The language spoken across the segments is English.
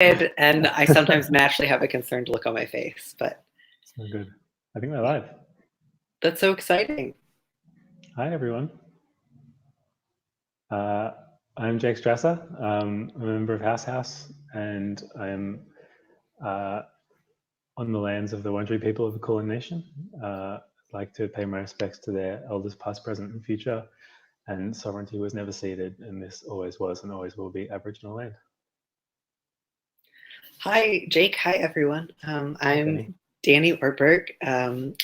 And I sometimes naturally have a concerned look on my face, but So good. I think we're live. that's so exciting. Hi, everyone. I'm Jake Strasser. I'm a member of House, and I'm on the lands of the Wurundjeri people of the Kulin Nation. I'd like to pay my respects to their elders past, present, and future, and sovereignty was never ceded, and this always was and always will be Aboriginal land. Hi, Jake. Hi, everyone. I'm Danny. Danny Ortberg.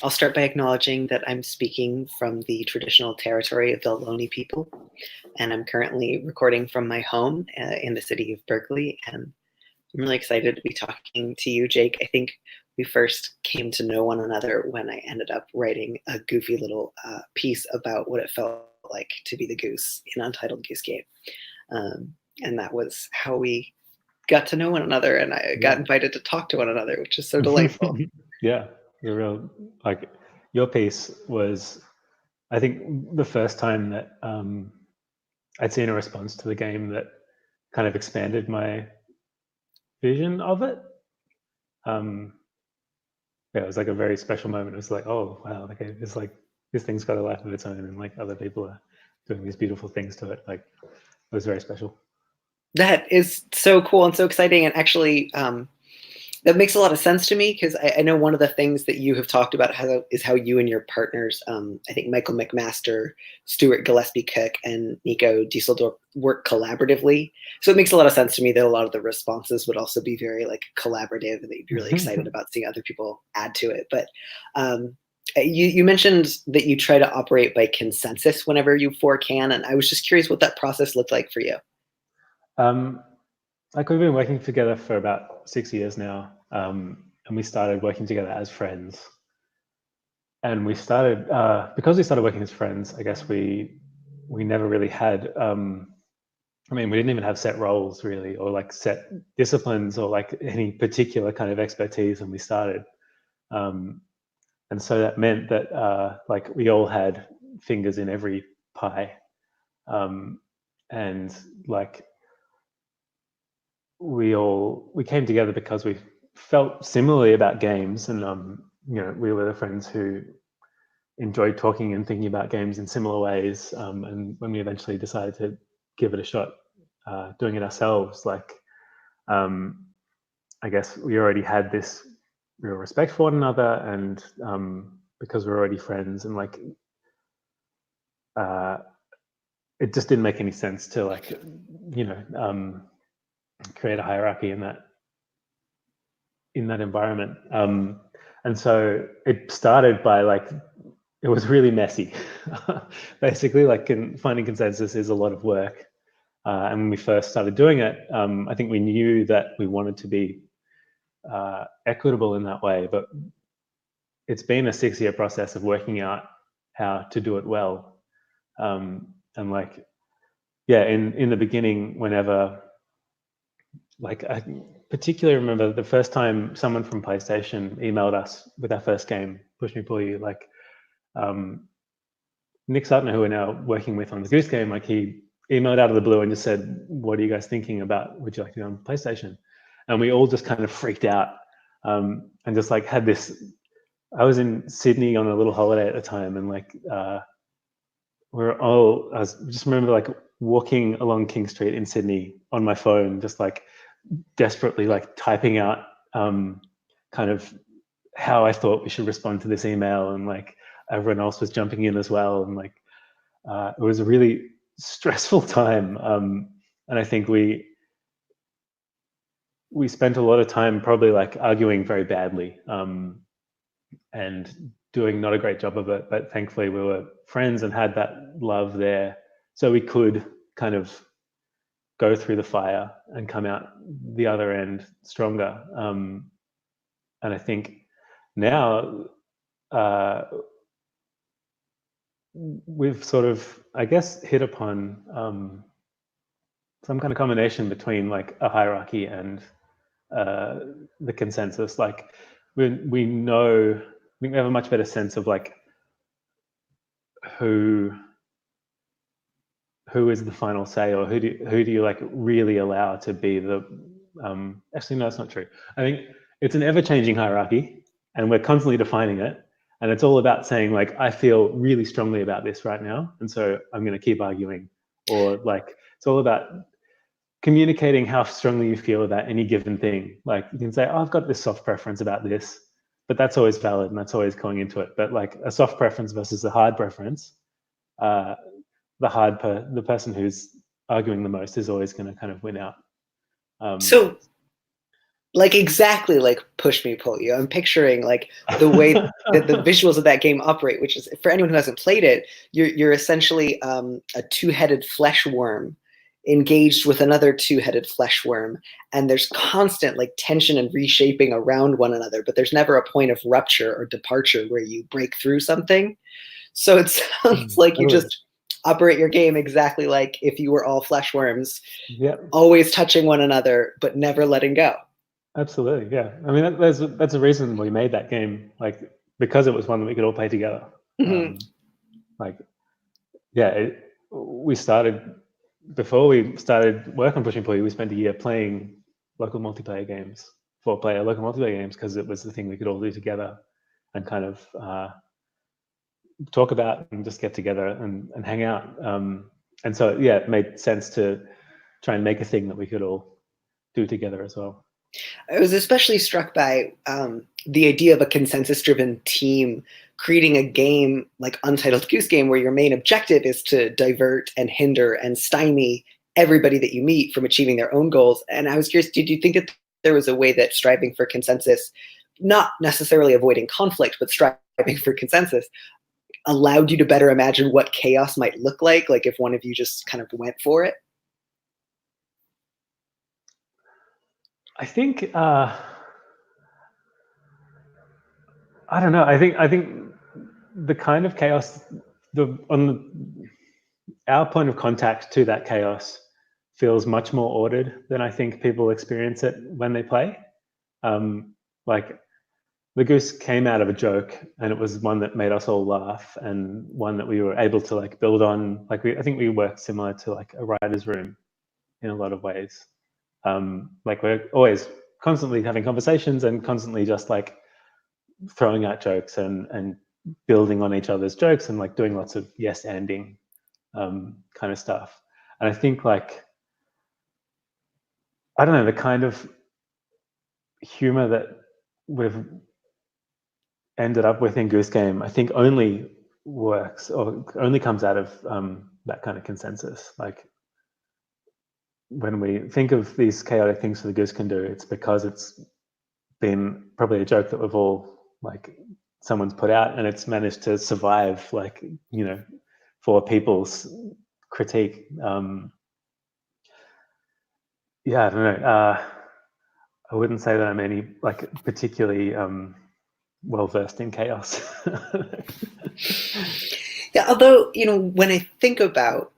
I'll start by acknowledging that I'm speaking from the traditional territory of the Ohlone people, and I'm currently recording from my home in the city of Berkeley. And I'm really excited to be talking to you, Jake. I think we first came to know one another when I ended up writing a goofy little piece about what it felt like to be the goose in Untitled Goose Game. And that was how we got to know one another, and I got invited to talk to one another, which is so delightful. Yeah, the real, like, your piece was, I think, the first time that I'd seen a response to the game that kind of expanded my vision of it. Yeah, it was like a very special moment. It was like, oh wow, okay, it's like this thing's got a life of its own, and like other people are doing these beautiful things to it. Like, it was very special. That is so cool and so exciting, and actually that makes a lot of sense to me, because I know one of the things that you have talked about is how you and your partners, I think Michael McMaster, Stuart Gillespie Cook, and Nico Dieseldorf work collaboratively. So it makes a lot of sense to me that a lot of the responses would also be very like collaborative, and that you'd be really excited about seeing other people add to it. But you mentioned that you try to operate by consensus whenever you four can, and I was just curious what that process looked like for you. Like, we've been working together for about 6 years now, and we started working together as friends. And we started because we started working as friends. I guess we never really had. I mean, we didn't even have set roles really, or like set disciplines, or like any particular kind of expertise when we started. And so that meant that like we all had fingers in every pie, and like we came together because we felt similarly about games, and we were the friends who enjoyed talking and thinking about games in similar ways. And when we eventually decided to give it a shot, doing it ourselves, like I guess we already had this real respect for one another, and because we're already friends, and like it just didn't make any sense to like create a hierarchy in that environment. And so it started by like, it was really messy. Basically, like finding consensus is a lot of work. And when we first started doing it, I think we knew that we wanted to be equitable in that way, but it's been a 6-year process of working out how to do it well. And like, yeah, in the beginning, whenever, like, I particularly remember the first time someone from PlayStation emailed us with our first game, Push Me Pull You, like Nick Sutton, who we're now working with on the Goose Game, like he emailed out of the blue and just said, what are you guys thinking about? Would you like to go on PlayStation? And we all just kind of freaked out and just like had this, I was in Sydney on a little holiday at the time, and like I just remember like walking along King Street in Sydney on my phone, just like desperately like typing out kind of how I thought we should respond to this email, and like everyone else was jumping in as well, and like it was a really stressful time, and I think we spent a lot of time probably like arguing very badly and doing not a great job of it, but thankfully we were friends and had that love there, so we could kind of go through the fire and come out the other end stronger. And I think now we've sort of, I guess, hit upon some kind of combination between like a hierarchy and the consensus. Like we know, I think we have a much better sense of like who is the final say, or who do you like really allow to be the Actually, no, that's not true. I think it's an ever-changing hierarchy, and we're constantly defining it. And it's all about saying, like, I feel really strongly about this right now, and so I'm going to keep arguing. Or like, it's all about communicating how strongly you feel about any given thing. Like, you can say, oh, I've got this soft preference about this, but that's always valid and that's always going into it. But like a soft preference versus a hard preference, the person who's arguing the most is always going to kind of win out. So, like, exactly like Push Me Pull You, I'm picturing like the way that the visuals of that game operate, which is, for anyone who hasn't played it, you're essentially a two-headed flesh worm engaged with another two-headed flesh worm, and there's constant like tension and reshaping around one another, but there's never a point of rupture or departure where you break through something. So it sounds like you just operate your game exactly like if you were all flesh worms, always touching one another but never letting go. Absolutely, yeah. I mean, that's a reason we made that game, like, because it was one that we could all play together. Like, yeah, we started, before we started work on Push Me Pull You, we spent a year playing local multiplayer games, because it was the thing we could all do together and kind of talk about and just get together and hang out. And so, yeah, it made sense to try and make a thing that we could all do together as well. I was especially struck by the idea of a consensus-driven team creating a game like Untitled Goose Game, where your main objective is to divert and hinder and stymie everybody that you meet from achieving their own goals. And I was curious, did you think that there was a way that striving for consensus, not necessarily avoiding conflict, but striving for consensus, allowed you to better imagine what chaos might look like if one of you just kind of went for it? I think I don't know. I think the kind of chaos, our point of contact to that chaos feels much more ordered than I think people experience it when they play. Like, the goose came out of a joke, and it was one that made us all laugh, and one that we were able to like build on. Like, I think we worked similar to like a writer's room in a lot of ways. Like, we're always constantly having conversations and constantly just like throwing out jokes and building on each other's jokes and like doing lots of yes anding kind of stuff. And I think, like, I don't know, the kind of humor that we've ended up with in Goose Game, I think only works or only comes out of that kind of consensus. Like, when we think of these chaotic things that the goose can do, it's because it's been probably a joke that we've all, like, someone's put out, and it's managed to survive, like, you know, for people's critique. Yeah, I don't know. I wouldn't say that I'm any, like, particularly well versed in chaos. Yeah, although, you know, when I think about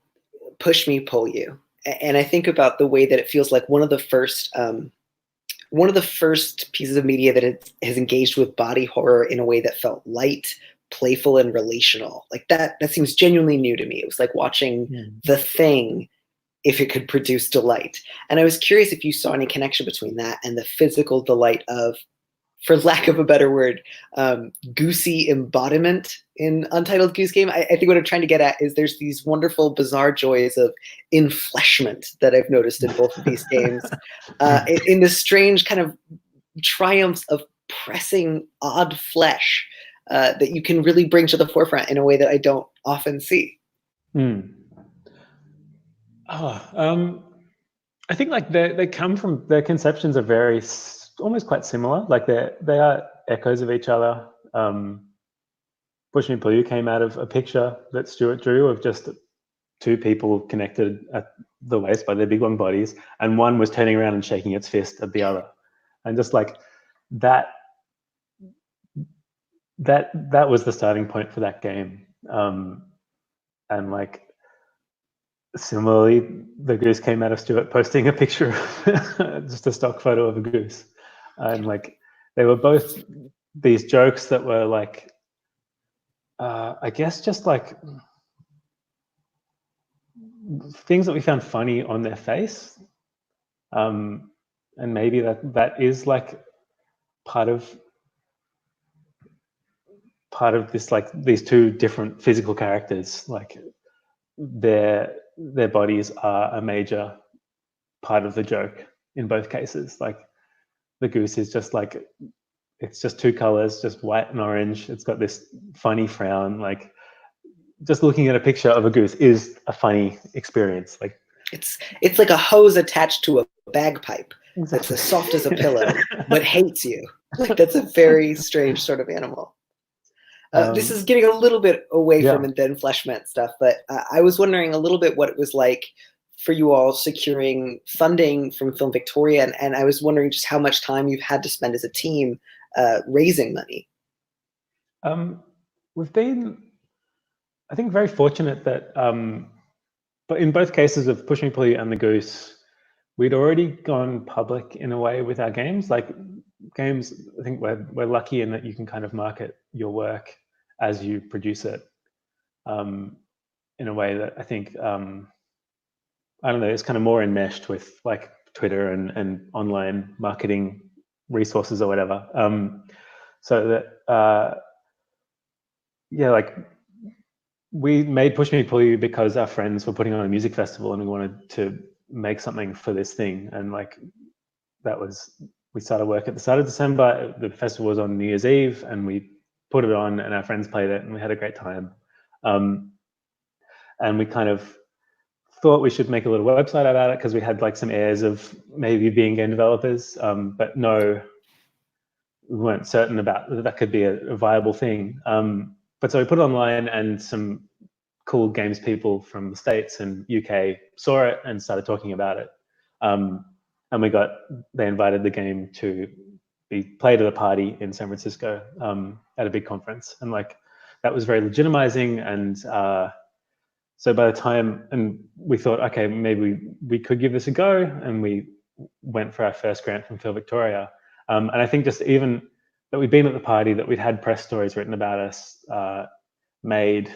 Push Me Pull You, and I think about the way that it feels like one of the first pieces of media that has engaged with body horror in a way that felt light, playful, and relational. Like, that seems genuinely new to me. It was like watching The Thing if it could produce delight. And I was curious if you saw any connection between that and the physical delight of, for lack of a better word, goosey embodiment in Untitled Goose Game. I think what I'm trying to get at is there's these wonderful, bizarre joys of infleshment that I've noticed in both of these games, in the strange kind of triumphs of pressing odd flesh that you can really bring to the forefront in a way that I don't often see. I think, like, they come from, their conceptions are very almost quite similar. Like, they are echoes of each other. Push Me Pull You came out of a picture that Stuart drew of just two people connected at the waist by their big long bodies, and one was turning around and shaking its fist at the other, and just like that was the starting point for that game. And like, similarly, the goose came out of Stuart posting a picture of just a stock photo of a goose. And like, they were both these jokes that were like, I guess just like things that we found funny on their face. and maybe that is like part of this, like these two different physical characters, like their bodies are a major part of the joke in both cases. Like the goose is just like, it's just two colors, just white and orange. It's got this funny frown. Like just looking at a picture of a goose is a funny experience. Like it's like a hose attached to a bagpipe that's exactly. as soft as a pillow but hates you. Like that's a very strange sort of animal. This is getting a little bit away from it then flesh meant stuff, but I was wondering a little bit what it was like for you all securing funding from Film Victoria, and I was wondering just how much time you've had to spend as a team raising money. We've been, I think, very fortunate that, but in both cases of Push Me Pull You and the Goose, we'd already gone public in a way with our games. Like games, I think we're lucky in that you can kind of market your work as you produce it, in a way that I think, I don't know, it's kind of more enmeshed with like Twitter and online marketing resources or whatever. So that, yeah, like we made Push Me Pull You because our friends were putting on a music festival and we wanted to make something for this thing. And like that was, we started work at the start of December. The festival was on New Year's Eve and we put it on and our friends played it and we had a great time. And we kind of thought we should make a little website about it because we had like some airs of maybe being game developers, but no, we weren't certain about that could be a viable thing. But so we put it online and some cool games people from the States and UK saw it and started talking about it. And they invited the game to be played at a party in San Francisco at a big conference. And like, that was very legitimizing. And so by the time, and we thought, okay, maybe we could give this a go. And we went for our first grant from Phil Victoria. And I think just even that we'd been at the party, that we'd had press stories written about us, made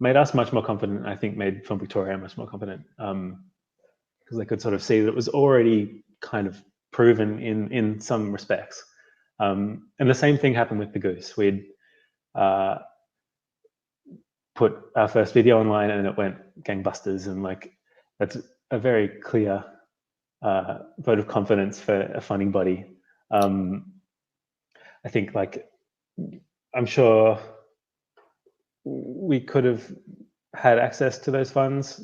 us much more confident. I think made Film Victoria much more confident, because they could sort of see that it was already kind of proven in some respects. And the same thing happened with the Goose. We'd put our first video online and it went gangbusters, and like that's a very clear vote of confidence for a funding body. I think, like, I'm sure we could have had access to those funds,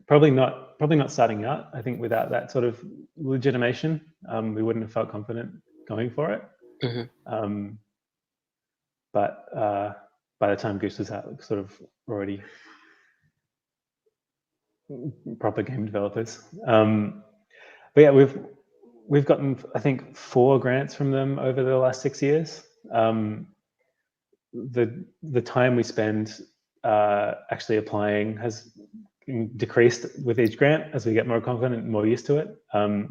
probably not starting out. I think without that sort of legitimation, we wouldn't have felt confident going for it. Mm-hmm. But by the time Goose was out, sort of already proper game developers. But yeah, we've gotten, I think, 4 grants from them over the last 6 years. The time we spend actually applying has decreased with each grant as we get more confident and more used to it.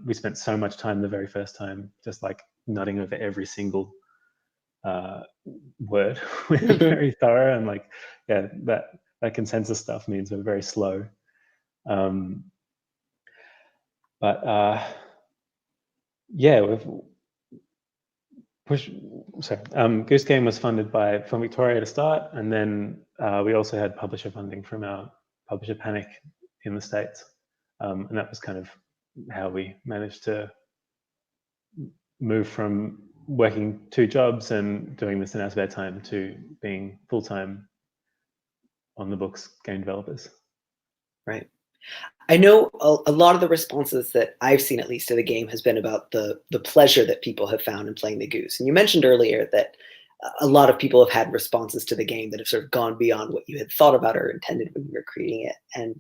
We spent so much time the very first time just like nutting over every single word. We're very thorough, and like, yeah, that consensus stuff means we're very slow. Yeah, Goose Game was funded by Film Victoria to start, and then we also had publisher funding from our publisher Panic in the States, and that was kind of how we managed to move from working 2 jobs and doing this in our spare time to being full-time on the books game developers. Right. I know a lot of the responses that I've seen, at least to the game, has been about the pleasure that people have found in playing the Goose. And you mentioned earlier that a lot of people have had responses to the game that have sort of gone beyond what you had thought about or intended when you were creating it. And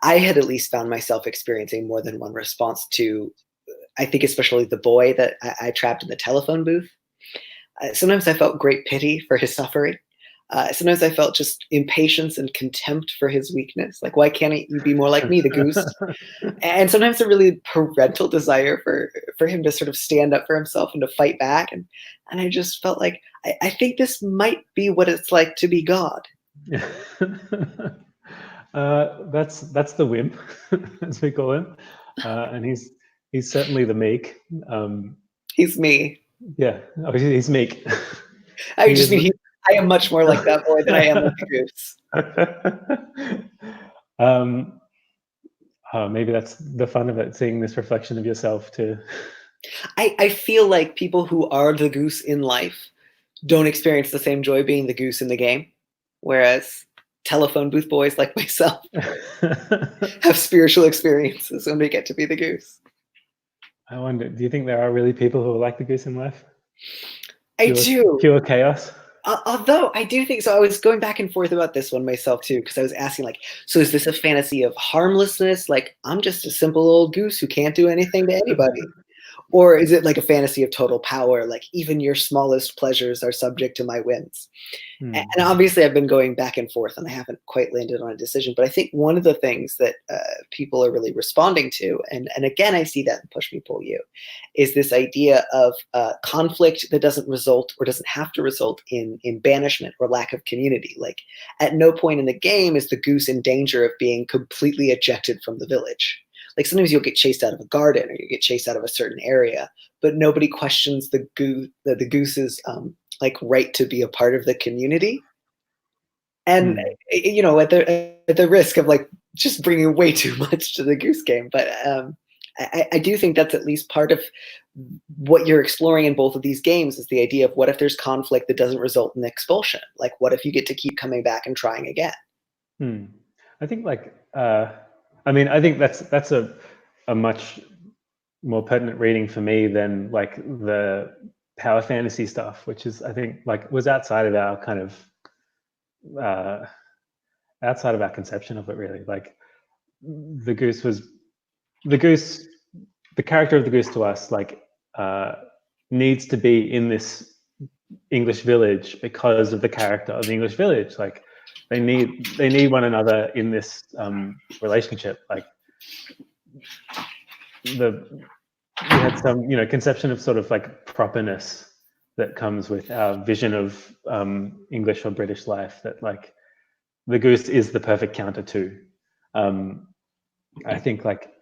I had at least found myself experiencing more than one response to, I think, especially the boy that I trapped in the telephone booth. Sometimes I felt great pity for his suffering. Sometimes I felt just impatience and contempt for his weakness. Like, why can't you be more like me, the Goose? And sometimes a really parental desire for him to sort of stand up for himself and to fight back. And I just felt like, I think this might be what it's like to be God. That's the wimp, as we call him. And He's certainly the meek. He's me. Yeah, oh, he's meek. I just mean I am much more like that boy than I am like the goose. Oh, maybe that's the fun of it, seeing this reflection of yourself too. I feel like people who are the goose in life don't experience the same joy being the goose in the game, whereas telephone booth boys like myself have spiritual experiences when they get to be the goose. I wonder, do you think there are really people who are like the goose in life? I do. Pure chaos? Although I do think so. I was going back and forth about this one myself too, because I was asking, like, so is this a fantasy of harmlessness? Like, I'm just a simple old goose who can't do anything to anybody. Or is it like a fantasy of total power? Like, even your smallest pleasures are subject to my whims. And obviously, I've been going back and forth, and I haven't quite landed on a decision. But I think one of the things that people are really responding to, and again, I see that in Push Me, Pull You, is this idea of conflict that doesn't result or doesn't have to result in banishment or lack of community. Like, at no point in the game is the goose in danger of being completely ejected from the village. Like, sometimes you'll get chased out of a garden or you get chased out of a certain area, but nobody questions the goose's like right to be a part of the community. And you know, at the risk of like just bringing way too much to the goose game, but I do think that's at least part of what you're exploring in both of these games, is the idea of what if there's conflict that doesn't result in expulsion? Like, what if you get to keep coming back and trying again? I think like I mean, I think that's a much more pertinent reading for me than like the power fantasy stuff, which is, I think, like, was outside of our kind of outside of our conception of it, really. Like, the character of the goose to us, like, needs to be in this English village because of the character of the English village. Like, they need one another in this relationship. Like, we had some, you know, conception of sort of like properness that comes with our vision of English or British life, that like the goose is the perfect counter to. I think like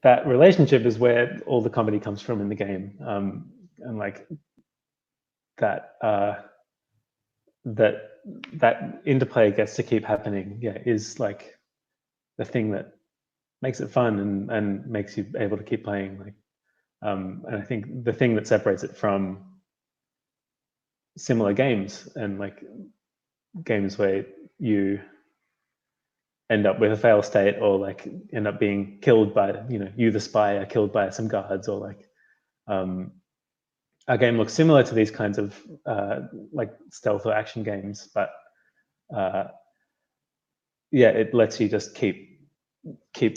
that relationship is where all the comedy comes from in the game, and like that that interplay gets to keep happening. Yeah, is like the thing that makes it fun and makes you able to keep playing. Like, and I think the thing that separates it from similar games, and like games where you end up with a fail state, or like end up being killed by, you know, you the spy are killed by some guards, or like our game looks similar to these kinds of like stealth or action games, but yeah, it lets you just keep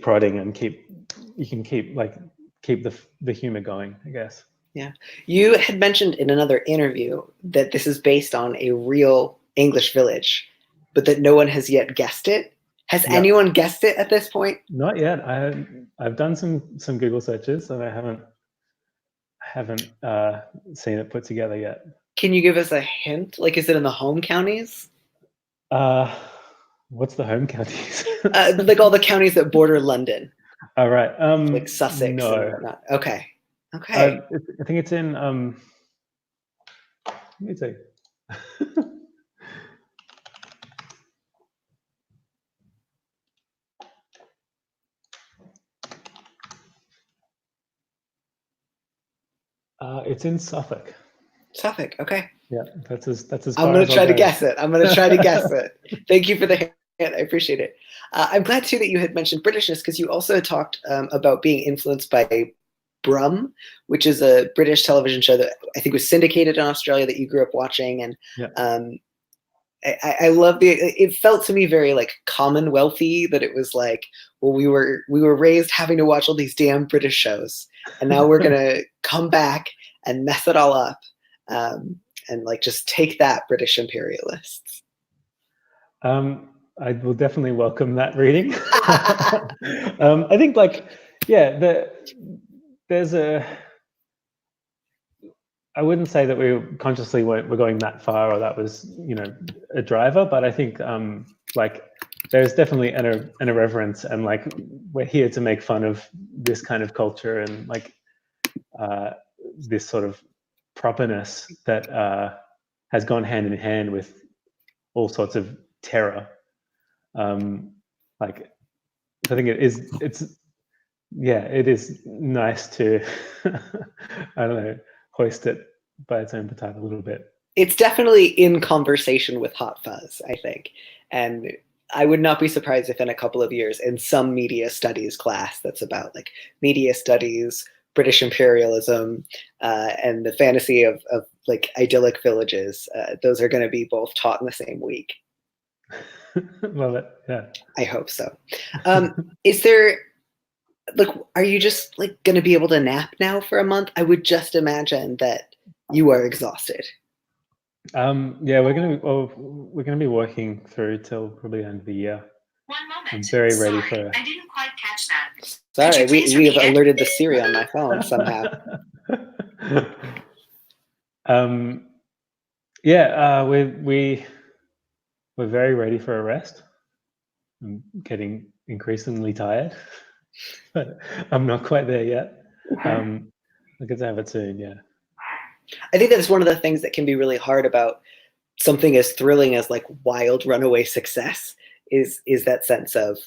prodding and you can keep the humor going, I guess. Yeah. You had mentioned in another interview that this is based on a real English village, but that no one has yet guessed it. Has anyone guessed it at this point? Not yet. I've done some Google searches, and I haven't seen it put together yet. Can you give us a hint? Like, is it in the home counties? What's the home counties? Like all the counties that border London. All right. Like Sussex no. and whatnot. Okay. Okay. I think it's in let me see. It's in Suffolk. Suffolk. Okay. Yeah, that's as I'm going to try to guess it. I'm going to try to guess it. Thank you for the hint. I appreciate it. I'm glad too that you had mentioned Britishness, because you also talked about being influenced by Brum, which is a British television show that I think was syndicated in Australia that you grew up watching. And I love it felt to me very like Commonwealthy, that it was like, well, we were raised having to watch all these damn British shows, and now we're going to come back and mess it all up. And like, just take that, British imperialists. I will definitely welcome that reading. I think like, yeah, there's I wouldn't say that we consciously we're going that far, or that was, you know, a driver, but I think like there's definitely an irreverence, and like we're here to make fun of this kind of culture and like this sort of properness that has gone hand in hand with all sorts of terror. Like I think it is nice to I don't know, hoist it by its own petard a little bit. It's definitely in conversation with Hot Fuzz, I think. And I would not be surprised if in a couple of years in some media studies class that's about like media studies, British imperialism, and the fantasy of like idyllic villages, those are going to be both taught in the same week. Love it. Yeah. I hope so. Is there, like, are you just like going to be able to nap now for a month? I would just imagine that you are exhausted. Yeah, we're gonna be working through till probably the end of the year. One moment. I'm very Sorry, ready for. I didn't quite catch that. Sorry, we have repeat it? alerted the Siri on my phone somehow. Yeah, we're very ready for a rest. I'm getting increasingly tired, but I'm not quite there yet. I'll get to have it soon. Yeah. I think that's one of the things that can be really hard about something as thrilling as like wild runaway success is that sense of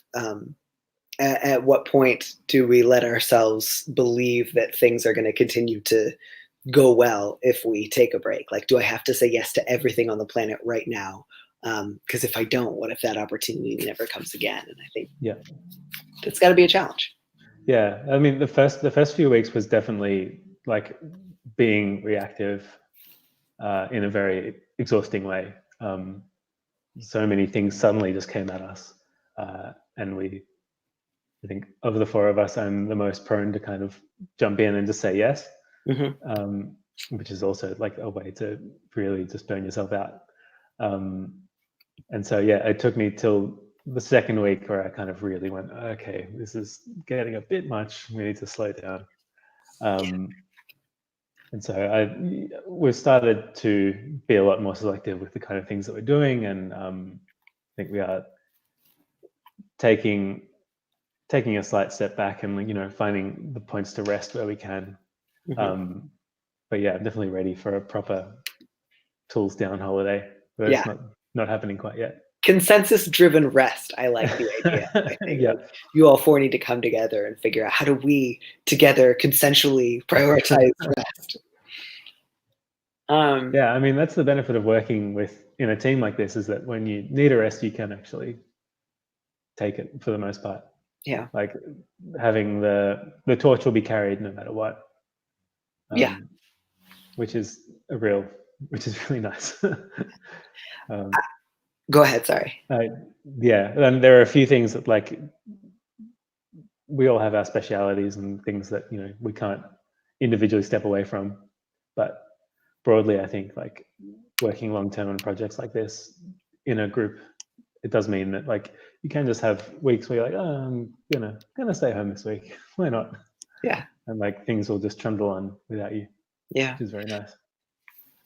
at what point do we let ourselves believe that things are going to continue to go well if we take a break? Like, do I have to say yes to everything on the planet right now? Because if I don't, what if that opportunity never comes again? And I think it's got to be a challenge. Yeah, I mean, the first few weeks was definitely like being reactive in a very exhausting way. So many things suddenly just came at us, and I think of the four of us, I'm the most prone to kind of jump in and just say yes, which is also like a way to really just burn yourself out. And so, yeah, it took me till the second week where I kind of really went, okay, this is getting a bit much. We need to slow down. And so we've started to be a lot more selective with the kind of things that we're doing, and I think we are taking a slight step back and finding the points to rest where we can. But yeah, I'm definitely ready for a proper tools down holiday. But it's not happening quite yet. Consensus-driven rest. I like the idea. I think you all four need to come together and figure out how do we together consensually prioritize rest. Yeah, I mean, that's the benefit of working in a team like this, is that when you need a rest, you can actually take it for the most part. Yeah. Like having the torch will be carried no matter what. Which is really nice. Go ahead, sorry. Yeah, and there are a few things that like we all have our specialities and things that we can't individually step away from, but broadly, I think like working long term on projects like this in a group, it does mean that like you can just have weeks where you're like, oh, I'm gonna stay home this week. Why not? Yeah. And like things will just trundle on without you. Yeah. Which is very nice.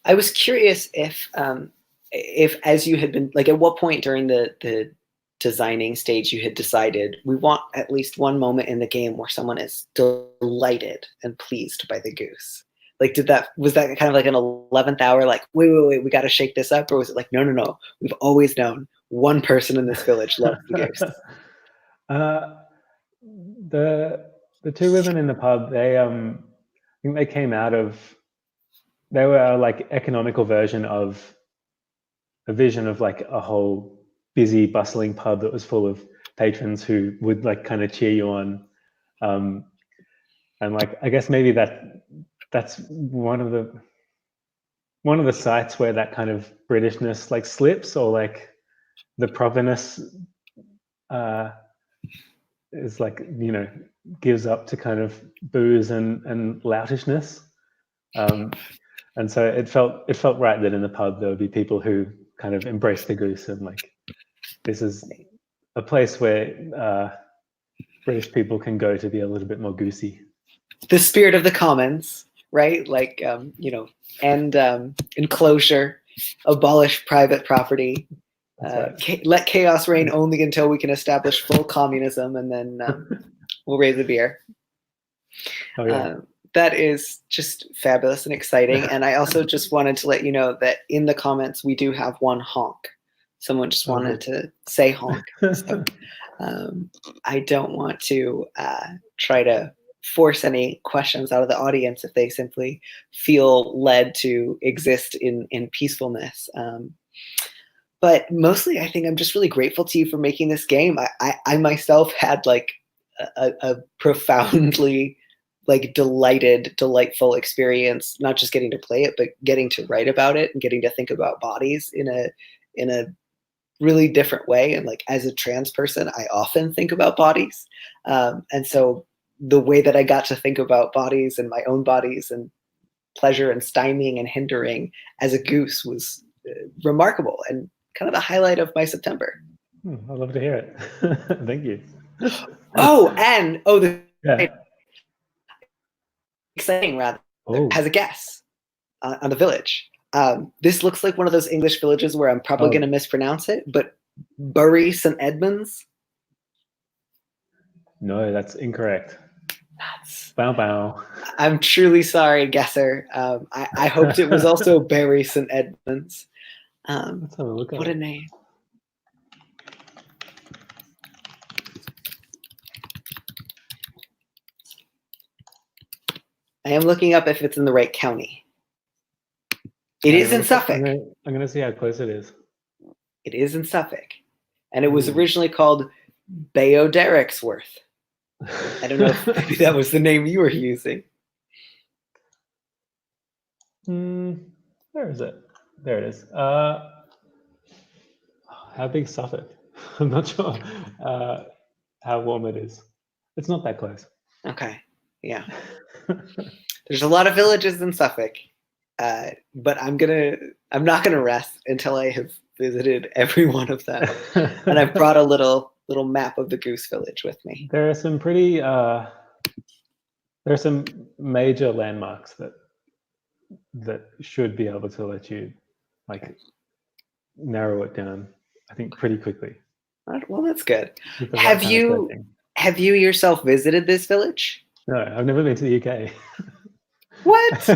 I was curious if as you had been like, at what point during the designing stage you had decided we want at least one moment in the game where someone is delighted and pleased by the goose. Like, was that kind of like an 11th hour, like, wait, we got to shake this up? Or was it like, no, we've always known one person in this village loves the goose? The two women in the pub, I think they came out of, they were a like economical version of a vision of like a whole busy, bustling pub that was full of patrons who would like kind of cheer you on. And like, I guess maybe that's one of the sites where that kind of Britishness like slips, or like the properness is like gives up to kind of booze and loutishness, and so it felt right that in the pub there would be people who kind of embrace the goose, and like this is a place where British people can go to be a little bit more goosey. The spirit of the commons, right? Like, end enclosure, abolish private property, That's right. Let chaos reign only until we can establish full communism, and then we'll raise a beer. Oh yeah. That is just fabulous and exciting. And I also just wanted to let you know that in the comments, we do have one honk. Someone just wanted to say honk. So I don't want to try to force any questions out of the audience if they simply feel led to exist in peacefulness. But mostly, I think I'm just really grateful to you for making this game. I myself had like a profoundly like delightful experience, not just getting to play it, but getting to write about it and getting to think about bodies in a really different way. And like as a trans person, I often think about bodies. And so the way that I got to think about bodies and my own bodies and pleasure and stymieing and hindering as a goose was remarkable and kind of the highlight of my September. I'd love to hear it. Thank you. The exciting rather has a guess on the village. This looks like one of those English villages where I'm probably going to mispronounce it, but Bury St. Edmunds? No, that's incorrect. Bow bow. I'm truly sorry, guesser. I hoped it was also Bury St. Edmunds. Let's have a look at what a name. I am looking up if it's in the right county. It is in Suffolk. I'm going to see how close it is. It is in Suffolk. And it was originally called Bayo-Derricksworth. I don't know if maybe that was the name you were using. Where is it? There it is. How big is Suffolk? I'm not sure how warm it is. It's not that close. Okay. Yeah. There's a lot of villages in Suffolk. But I'm not gonna rest until I have visited every one of them. And I've brought a little map of the Goose Village with me. There are some major landmarks that should be able to let you like narrow it down, I think, pretty quickly. Well, that's good. Have you yourself visited this village? No, I've never been to the UK. What?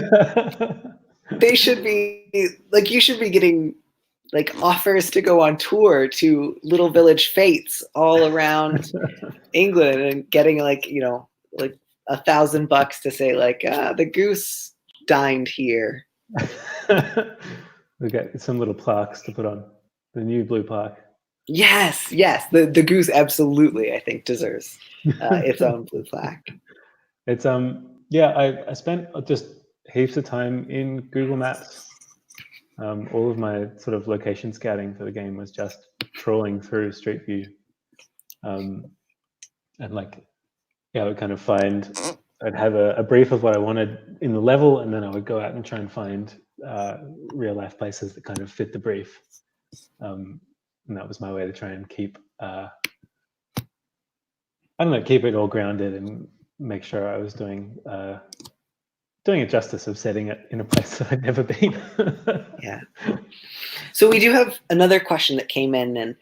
They should be like, you should be getting like offers to go on tour to little village fates all around England and getting like, you know, like $1,000 to say like, the goose dined here. We get some little plaques to put on the new blue plaque. Yes. The goose absolutely, I think, deserves its own blue plaque. It's I spent just heaps of time in Google Maps. All of my sort of location scouting for the game was just trawling through Street View, and like, I would kind of I'd have a brief of what I wanted in the level, and then I would go out and try and find real life places that kind of fit the brief. And that was my way to try and keep it all grounded and make sure I was doing it justice of setting it in a place that I'd never been. Yeah. So we do have another question that came in, and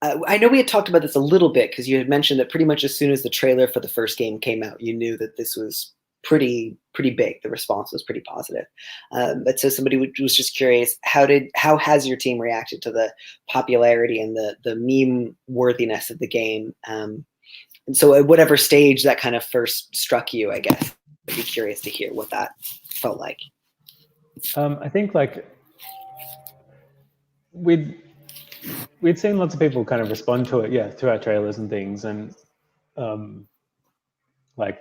I know we had talked about this a little bit because you had mentioned that pretty much as soon as the trailer for the first game came out, you knew that this was pretty big. The response was pretty positive. But so somebody was just curious, how has your team reacted to the popularity and the meme worthiness of the game? And so at whatever stage that kind of first struck you, I guess, I'd be curious to hear what that felt like. I think like we'd seen lots of people kind of respond to it, through our trailers and things, and like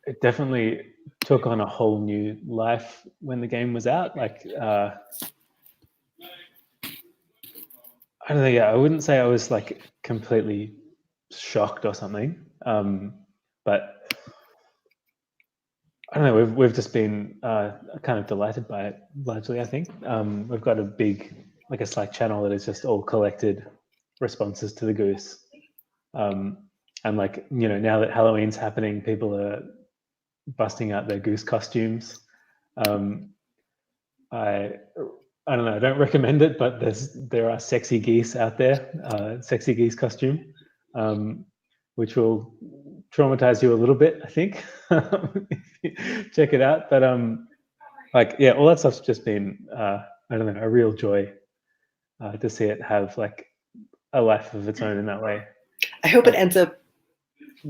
it definitely took on a whole new life when the game was out. Like I don't know, I wouldn't say I was like completely shocked or something, but I don't know, we've just been kind of delighted by it largely, I think. We've got a Slack channel that is just all collected responses to the goose. And like, you know, now that Halloween's happening, people are busting out their goose costumes. I I don't know. I don't recommend it, but there are sexy geese out there, sexy geese costume, which will traumatize you a little bit, I think. Check it out. But like, yeah, all that stuff's just been, I don't know, a real joy to see it have like a life of its own in that way. I hope it ends up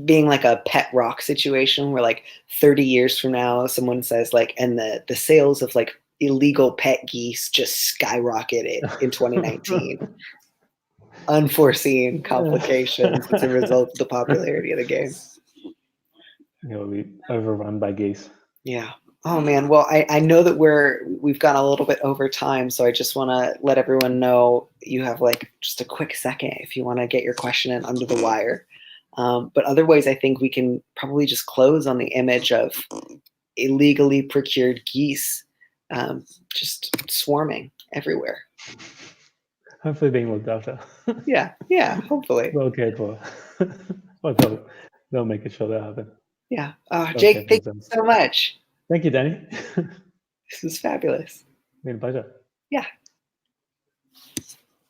being like a pet rock situation where like 30 years from now, someone says like, and the sales of like illegal pet geese just skyrocketed in 2019. Unforeseen complications as a result of the popularity of the game. It'll be overrun by geese. Yeah. Oh man. Well, I know that we've gone a little bit over time, so I just want to let everyone know you have like just a quick second if you want to get your question in under the wire. But otherwise, I think we can probably just close on the image of illegally procured geese just swarming everywhere. Hopefully being looked after. Yeah, hopefully. Well cared for. Well, they'll make sure that happen. Yeah. Jake, thank you so much. Thank you, Danny. This was fabulous. Been a pleasure. Yeah.